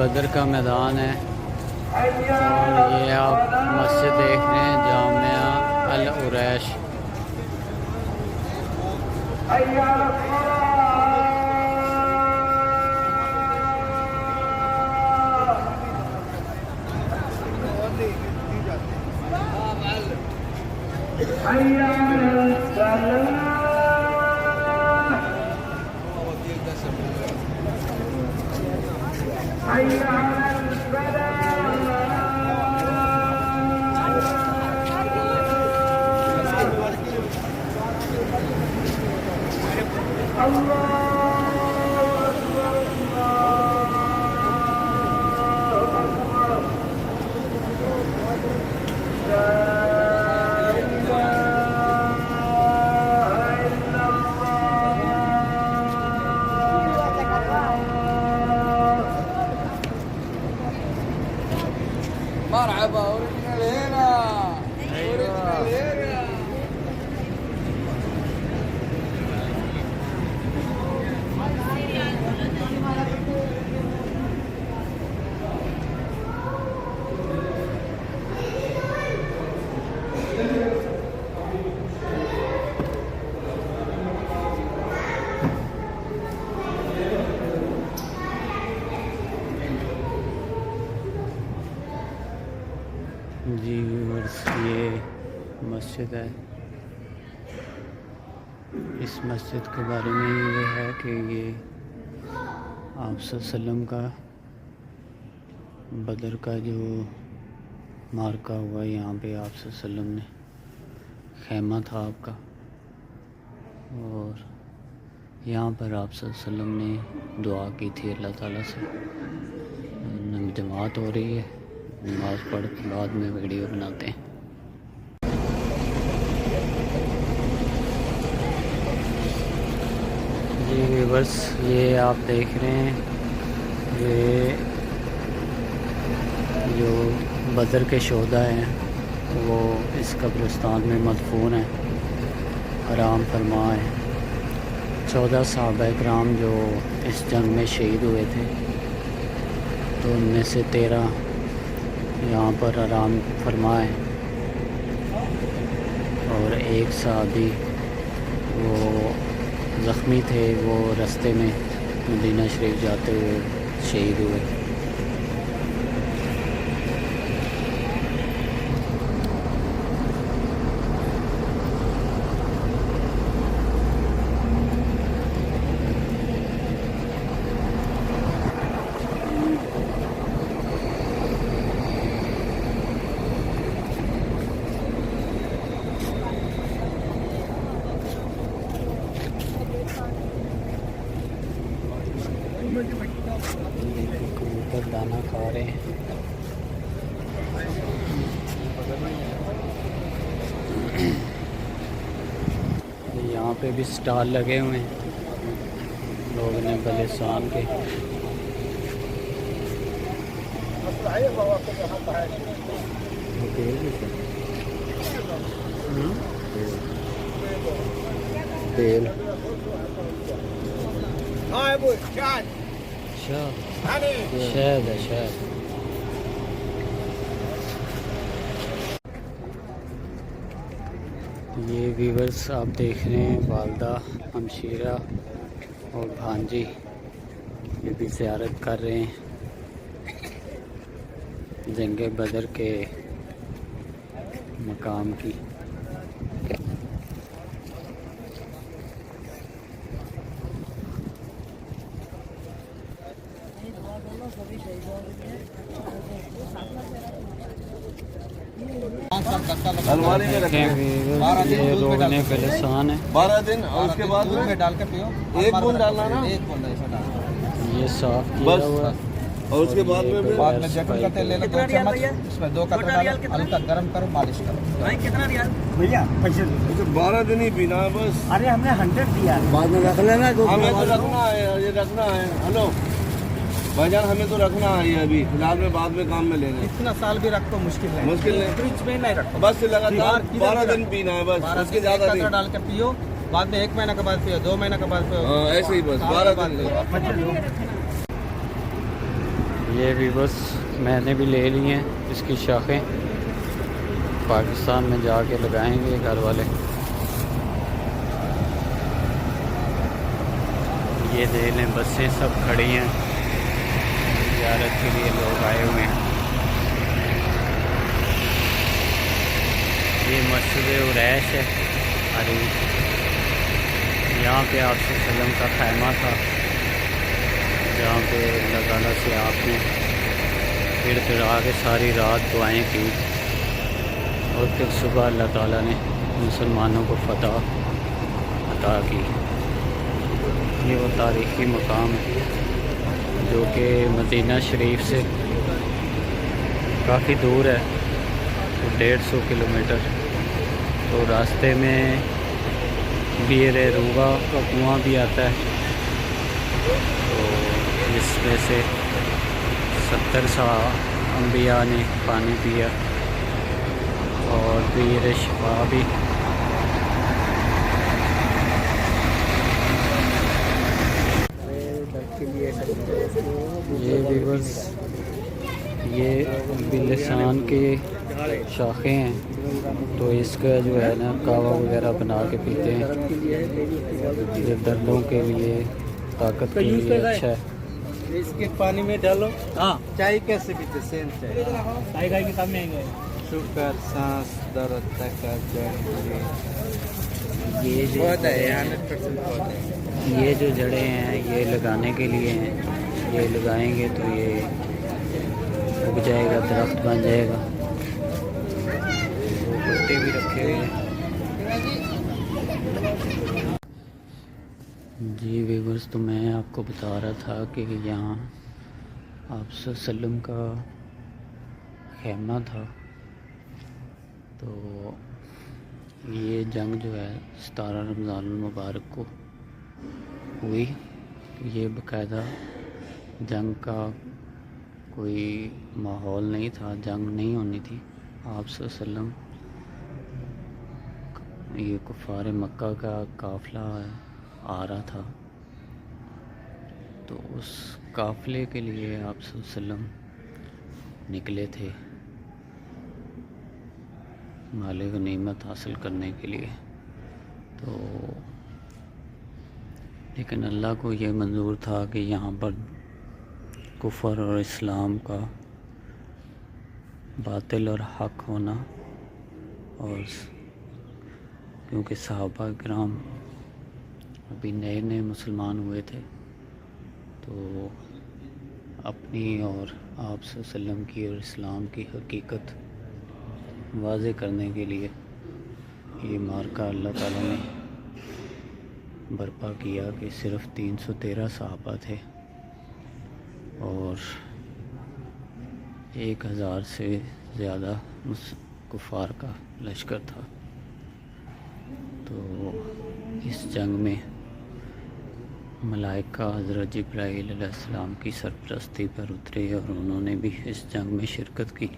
بدر کا میدان ہے اور یہ آپ مسجد دیکھ رہے ہیں جامعہ العریش۔ مرحبا اوريجينال هنا اوريجينال هنا جی ویورز، یہ مسجد ہے۔ اس مسجد کے بارے میں یہ ہے کہ یہ آپ صلی اللہ علیہ وسلم کا بدر کا جو مارکا ہوا، یہاں پہ آپ صلی اللہ علیہ وسلم نے خیمہ تھا آپ کا، اور یہاں پر آپ صلی اللہ علیہ وسلم نے دعا کی تھی اللہ تعالیٰ سے۔ جماعت ہو رہی ہے، نماز پڑھ کے بعد میں ویڈیو بناتے ہیں۔ جی ویورز، یہ آپ دیکھ رہے ہیں یہ جو بدر کے شہداء ہیں وہ اس قبرستان میں مدفون ہیں، آرام فرما ہیں۔ 14 صحابہ کرام جو اس جنگ میں شہید ہوئے تھے، تو ان میں سے 13 یہاں پر آرام فرما ہے، اور ایک صحابی وہ زخمی تھے، وہ رستے میں مدینہ شریف جاتے ہوئے شہید ہوئے۔ کبوتر دانا کھا رہے ہیں۔ یہاں پہ بھی سٹال لگے ہوئے ہیں لوگ نے بلوچستان کے۔ تیل شہد ہے، شہد۔ یہ ویورز آپ دیکھ رہے ہیں والدہ، ہمشیرہ اور بھانجی، یہ بھی زیارت کر رہے ہیں جنگ بدر کے مقام کی۔ یہ لوگ نے بلوچستان ہے 12 دن، اور اس کے بعد میں ڈال کے پیو، ایک بوند ڈالنا نا، ایک بوند ایسا ڈالنا، یہ صاف کیا بس، ہوا، اور اس کے بعد میں زیتون کا تیل لے لو 2 چمچ، اس میں 2 قطرہ ڈالو، ہلکا گرم کرو، مالش کرو۔ کتنا ریال بھیا؟ 12 دن ہی پینا ہے بس، ارے ہم نے 100 دیا، بعد میں رکھ لینا، ہمیں تو رکھنا ہے، یہ رکھنا ہے۔ ہلو بھائی جان، ہمیں تو رکھنا ہے یہ ابھی فی الحال، میں بعد میں کام میں لیں گے۔ اتنا سال بھی رکھو مشکل ہے، مشکل نہیں، فریج میں نہیں رکھو، بس لگاتار 12 دن پینا ہے بس، اس کے زیادہ قطرہ نہیں، ڈال کے پیو، بعد میں 1 مہینہ کے بعد پیو، 2 مہینہ کے بعد پیو، ایسے ہی بس 12 دن۔ یہ بھی بس میں نے بھی لے لی ہیں اس کی شاخیں، پاکستان میں جا کے لگائیں گے گھر والے۔ یہ دیکھ لیں بسیں سب کھڑی ہیں، زیارت کے لیے لوگ آئے ہوئے ہیں۔ یہ مسجد عریش ہے عریش، یہاں پہ آپ صلی اللہ علیہ وسلم کا خیمہ تھا، جہاں پہ اللہ تعالیٰ سے آپ نے پھر پھرا کے ساری رات دعائیں کی، اور پھر صبح اللہ تعالیٰ نے مسلمانوں کو فتح عطا کی۔ یہ وہ تاریخی مقام ہے جو کہ مدینہ شریف سے کافی دور ہے، 150 کلومیٹر۔ تو راستے میں بیر روغا کا کنواں بھی آتا ہے، تو جس میں سے 70 انبیاء نے پانی پیا، اور بیر شفا بھی۔ یہ بھی بس یہ بلسان کے شاخیں ہیں، تو اس کا جو ہے نا کہوہ وغیرہ بنا کے پیتے ہیں، یہ دردوں کے لیے، طاقت کے لیے اچھا ہے۔ اس کے پانی میں ڈالو۔ ہاں چائے کیسے پیتے؟ سیم چائے کے سامنے آئیں گے۔ شوگر، سانس درد تک یہ جو یہ جو جڑیں ہیں یہ لگانے کے لیے ہیں، یہ لگائیں گے تو یہ اگ جائے گا، درخت بن جائے گا۔ وہ پتے بھی رکھے ہوئے ہیں۔ جی ویورز، تو میں آپ کو بتا رہا تھا کہ یہاں آپ صلی اللہ علیہ وسلم کا خیمہ تھا، تو یہ جنگ جو ہے 17 رمضان المبارک کو ہوئی۔ یہ باقاعدہ جنگ کا کوئی ماحول نہیں تھا، جنگ نہیں ہونی تھی۔ آپ صلی اللہ علیہ وسلم یہ کفار مکہ کا قافلہ آ رہا تھا، تو اس قافلے کے لیے آپ صلی اللہ علیہ وسلم نکلے تھے مال غنیمت حاصل کرنے کے لیے۔ تو لیکن اللہ کو یہ منظور تھا کہ یہاں پر کفر اور اسلام کا باطل اور حق ہونا، اور کیونکہ صحابہ کرام ابھی نئے نئے مسلمان ہوئے تھے، تو اپنی اور آپ صلی اللہ علیہ وسلم کی اور اسلام کی حقیقت واضح کرنے کے لیے یہ معرکہ اللہ تعالیٰ نے برپا کیا کہ صرف 313 صحابہ تھے اور 1000 سے زیادہ کفار کا لشکر تھا۔ تو اس جنگ میں ملائکہ حضرت جبرائیل علیہ السلام کی سرپرستی پر اترے، اور انہوں نے بھی اس جنگ میں شرکت کی،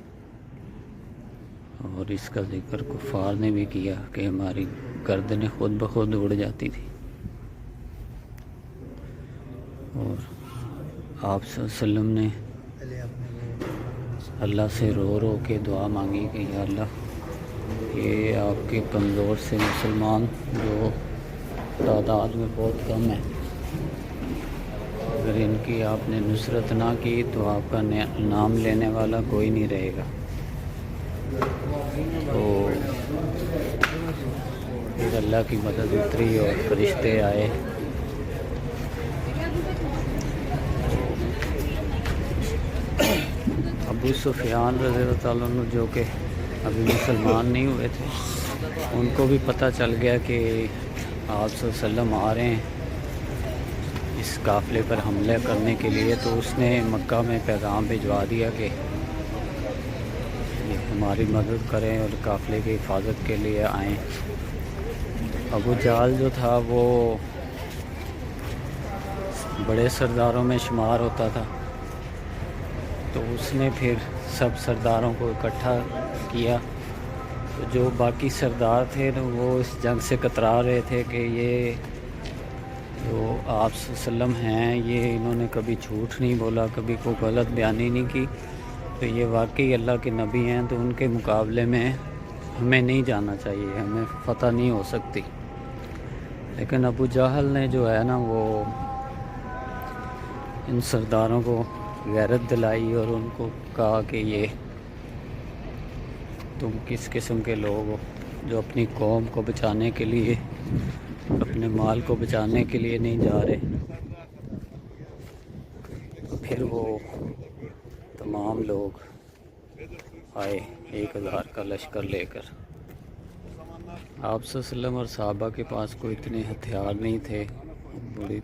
اور اس کا ذکر کفار نے بھی کیا کہ ہماری گردنیں خود بخود اڑ جاتی تھی۔ اور آپ صلی اللہ علیہ وسلم نے اللہ سے رو رو کے دعا مانگی کہ یا اللہ، یہ آپ کے کمزور سے مسلمان جو تعداد میں بہت کم ہیں، اگر ان کی آپ نے نصرت نہ کی تو آپ کا نام لینے والا کوئی نہیں رہے گا۔ تو پھر اللہ کی مدد اتری اور فرشتے آئے۔ ابو سفیان رضی اللہ تعالیٰ عنہ جو کہ ابھی مسلمان نہیں ہوئے تھے، ان کو بھی پتہ چل گیا کہ آپ صلی اللہ علیہ وسلم آ رہے ہیں اس قافلے پر حملہ کرنے کے لیے، تو اس نے مکہ میں پیغام بھجوا دیا کہ یہ ہماری مدد کریں اور قافلے کی حفاظت کے لیے آئیں۔ ابو جہل جو تھا وہ بڑے سرداروں میں شمار ہوتا تھا، تو اس نے پھر سب سرداروں کو اکٹھا کیا۔ تو جو باقی سردار تھے وہ اس جنگ سے کترا رہے تھے کہ یہ جو آپ صلی اللہ علیہ وسلم ہیں، یہ انہوں نے کبھی جھوٹ نہیں بولا، کبھی کوئی غلط بیانی نہیں کی، تو یہ واقعی اللہ کے نبی ہیں، تو ان کے مقابلے میں ہمیں نہیں جانا چاہیے، ہمیں فتح نہیں ہو سکتی۔ لیکن ابو جہل نے جو ہے نا وہ ان سرداروں کو غیرت دلائی اور ان کو کہا کہ یہ تم کس قسم کے لوگ ہو جو اپنی قوم کو بچانے کے لیے، اپنے مال کو بچانے کے لیے نہیں جا رہے۔ پھر وہ تمام لوگ آئے 1000 کا لشکر لے کر۔ آپ صلی اللہ علیہ وسلم اور صحابہ کے پاس کوئی اتنے ہتھیار نہیں تھے، بڑی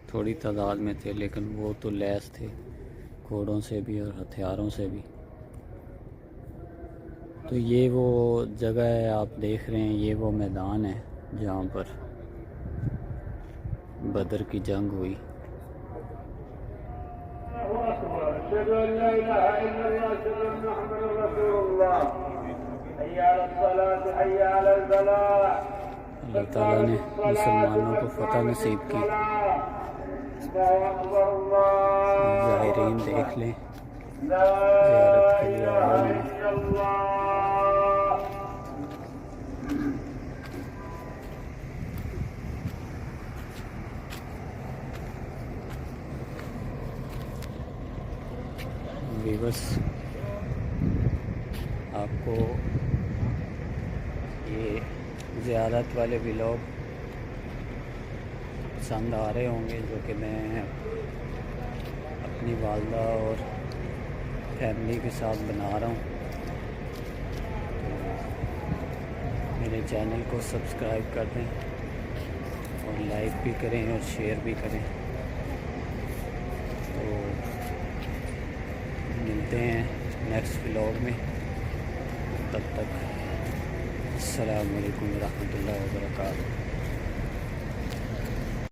تھوڑی تعداد میں تھے، لیکن وہ تو لیس تھے گھوڑوں سے بھی اور ہتھیاروں سے بھی۔ تو یہ وہ جگہ ہے آپ دیکھ رہے ہیں، یہ وہ میدان ہے جہاں پر بدر کی جنگ ہوئی۔ اللہ تعالیٰ نے مسلمانوں کو فتح نصیب کی۔ زائرین دیکھ لیں، زیارت کے لیے آئے ہیں۔ ویورس، آپ کو یہ زیارت والے ولاگ پسند آ رہے ہوں گے، جو کہ میں اپنی والدہ اور فیملی کے ساتھ بنا رہا ہوں۔ میرے چینل کو سبسکرائب کر دیں اور لائک بھی کریں اور شیئر بھی کریں۔ تو ملتے ہیں نیکسٹ ولاگ میں، تب تک السلام علیکم ورحمۃ اللہ وبرکاتہ۔